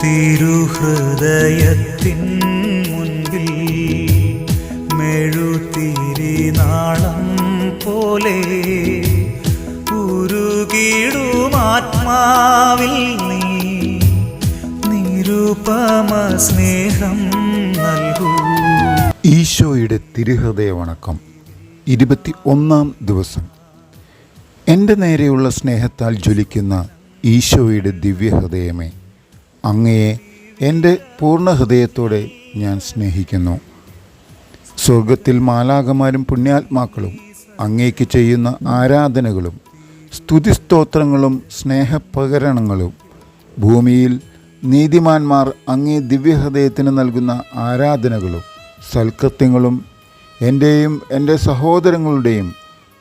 തിരുഹൃദയത്തിൻ മുൻപിൽ മെഴുതിരിനാളം പോലെ ഉരുകിടുമാത്മാവിൽ നീ നിരുപമ സ്നേഹം നൽകൂ. ഈശോയുടെ തിരുഹൃദയ വണക്കം 21-ാം ദിവസം. എൻ്റെ നേരെയുള്ള സ്നേഹത്താൽ ജ്വലിക്കുന്ന ഈശോയുടെ ദിവ്യഹൃദയമേ, അങ്ങയെ എൻ്റെ പൂർണ്ണ ഹൃദയത്തോടെ ഞാൻ സ്നേഹിക്കുന്നു. സ്വർഗത്തിൽ മാലാഖമാരും പുണ്യാത്മാക്കളും അങ്ങേക്ക് ചെയ്യുന്ന ആരാധനകളും സ്തുതിസ്തോത്രങ്ങളും സ്നേഹപ്രകരണങ്ങളും, ഭൂമിയിൽ നീതിമാന്മാർ അങ്ങേ ദിവ്യഹൃദയത്തിന് നൽകുന്ന ആരാധനകളും സൽകൃത്യങ്ങളും എൻ്റെയും എൻ്റെ സഹോദരങ്ങളുടെയും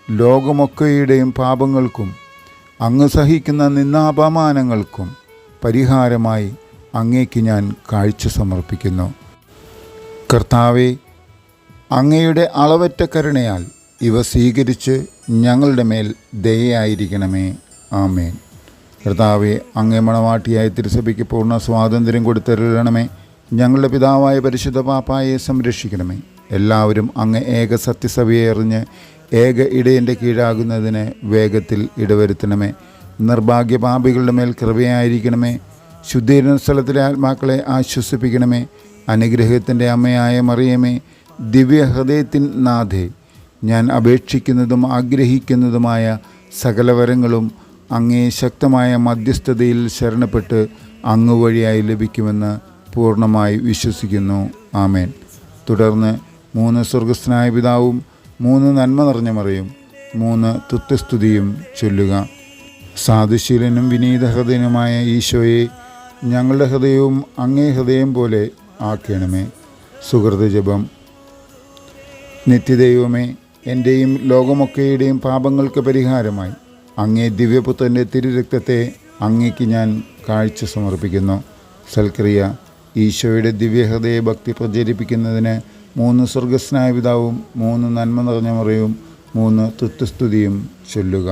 ലോകമൊക്കെയുടെയും പാപങ്ങൾക്കും അങ്ങ് സഹിക്കുന്ന നിന്ദാപമാനങ്ങൾക്കും പരിഹാരമായി അങ്ങേക്ക് ഞാൻ കാഴ്ച സമർപ്പിക്കുന്നു. കർത്താവേ, അങ്ങയുടെ അളവറ്റ കരുണയാൽ ഇവ സ്വീകരിച്ച് ഞങ്ങളുടെ മേൽ ദയയായിരിക്കണമേ. ആമേൻ. കർത്താവേ, അങ്ങേ മണവാട്ടിയായ തിരുസഭയ്ക്ക് പൂർണ്ണ സ്വാതന്ത്ര്യം കൊടുത്തരുളണമേ. ഞങ്ങളുടെ പിതാവായ പരിശുദ്ധ പാപ്പായെ സംരക്ഷിക്കണമേ. എല്ലാവരും അങ്ങ് ഏക സത്യസഭയെ എറിഞ്ഞ് ഏക ഇടയൻ്റെ കീഴാകുന്നതിന് വേഗത്തിൽ ഇടവരുത്തണമേ. നിർഭാഗ്യപാപികളുടെ മേൽ കൃപയായിരിക്കണമേ. ശുദ്ധീകരണ സ്ഥലത്തിലെ ആത്മാക്കളെ ആശ്വസിപ്പിക്കണമേ. അനുഗ്രഹത്തിൻ്റെ അമ്മയായ മറിയമേ, ദിവ്യഹൃദയത്തിൻ നാഥേ, ഞാൻ അപേക്ഷിക്കുന്നതും ആഗ്രഹിക്കുന്നതുമായ സകല വരങ്ങളും അങ്ങേ ശക്തമായ മധ്യസ്ഥതയിൽ ശരണപ്പെട്ട് അങ്ങ് വഴിയായി ലഭിക്കുമെന്ന് പൂർണ്ണമായി വിശ്വസിക്കുന്നു. ആമേൻ. തുടർന്ന് 3 സ്വർഗസ്ഥനായ പിതാവും 3 നന്മ നിറഞ്ഞ മറിയും 3 തുത്യസ്തുതിയും ചൊല്ലുക. സാധുശീലനും വിനീത ഹൃദയനുമായ ഈശോയെ, ഞങ്ങളുടെ ഹൃദയവും അങ്ങേ ഹൃദയം പോലെ ആക്കണമേ. സുഹൃത ജപം. നിത്യദൈവമേ, എൻ്റെയും ലോകമൊക്കെയുടെയും പാപങ്ങൾക്ക് പരിഹാരമായി അങ്ങേ ദിവ്യപുത്രൻ്റെ തിരുരക്തത്തെ അങ്ങേക്ക് ഞാൻ കാഴ്ച സമർപ്പിക്കുന്നു. സൽക്രിയ. ഈശോയുടെ ദിവ്യഹൃദയ ഭക്തി പ്രചരിപ്പിക്കുന്നതിന് 3 സ്വർഗസ്നായ പിതാവും 3 നന്മ നിറഞ്ഞ മറിയും 3 തുത്യസ്തുതിയും ചൊല്ലുക.